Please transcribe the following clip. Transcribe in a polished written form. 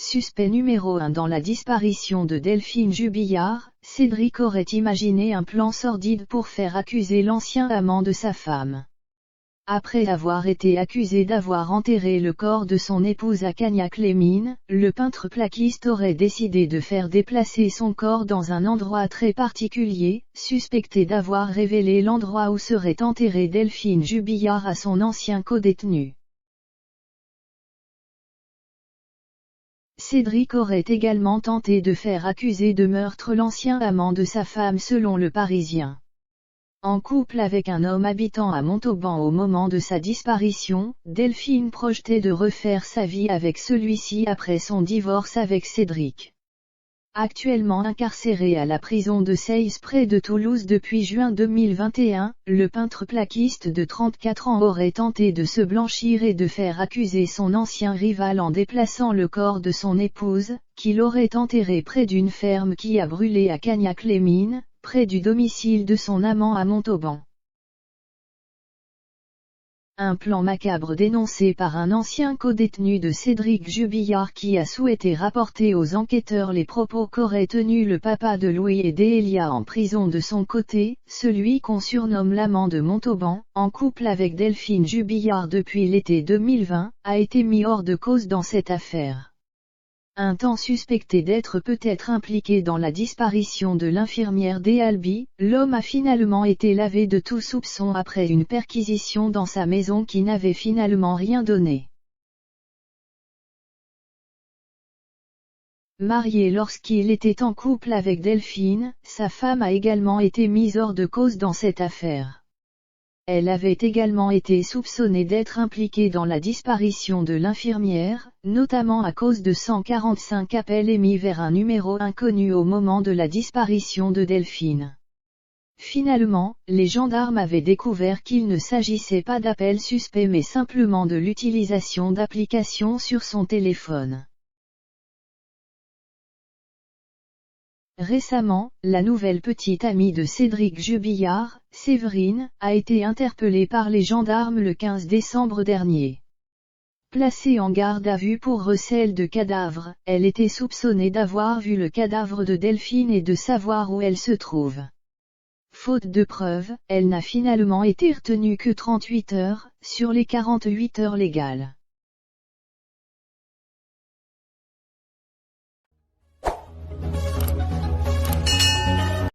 suspect numéro 1 dans la disparition de Delphine Jubillard, Cédric aurait imaginé un plan sordide pour faire accuser l'ancien amant de sa femme. Après avoir été accusé d'avoir enterré le corps de son épouse à Cagnac-les-Mines, le peintre plaquiste aurait décidé de faire déplacer son corps dans un endroit très particulier, suspecté d'avoir révélé l'endroit où serait enterrée Delphine Jubillard à son ancien codétenu. Cédric aurait également tenté de faire accuser de meurtre l'ancien amant de sa femme selon Le Parisien. En couple avec un homme habitant à Montauban au moment de sa disparition, Delphine projetait de refaire sa vie avec celui-ci après son divorce avec Cédric. Actuellement incarcéré à la prison de Seyss près de Toulouse depuis juin 2021, le peintre plaquiste de 34 ans aurait tenté de se blanchir et de faire accuser son ancien rival en déplaçant le corps de son épouse, qu'il aurait enterré près d'une ferme qui a brûlé à Cagnac-les-Mines, près du domicile de son amant à Montauban. Un plan macabre dénoncé par un ancien codétenu de Cédric Jubillard qui a souhaité rapporter aux enquêteurs les propos qu'aurait tenus le papa de Louis et d'Elia en prison. De son côté, celui qu'on surnomme l'amant de Montauban, en couple avec Delphine Jubillard depuis l'été 2020, a été mis hors de cause dans cette affaire. Un temps suspecté d'être peut-être impliqué dans la disparition de l'infirmière d'Albi, l'homme a finalement été lavé de tout soupçon après une perquisition dans sa maison qui n'avait finalement rien donné. Marié lorsqu'il était en couple avec Delphine, sa femme a également été mise hors de cause dans cette affaire. Elle avait également été soupçonnée d'être impliquée dans la disparition de l'infirmière, notamment à cause de 145 appels émis vers un numéro inconnu au moment de la disparition de Delphine. Finalement, les gendarmes avaient découvert qu'il ne s'agissait pas d'appels suspects mais simplement de l'utilisation d'applications sur son téléphone. Récemment, la nouvelle petite amie de Cédric Jubillard, Séverine, a été interpellée par les gendarmes le 15 décembre dernier. Placée en garde à vue pour recel de cadavre, elle était soupçonnée d'avoir vu le cadavre de Delphine et de savoir où elle se trouve. Faute de preuves, elle n'a finalement été retenue que 38 heures, sur les 48 heures légales.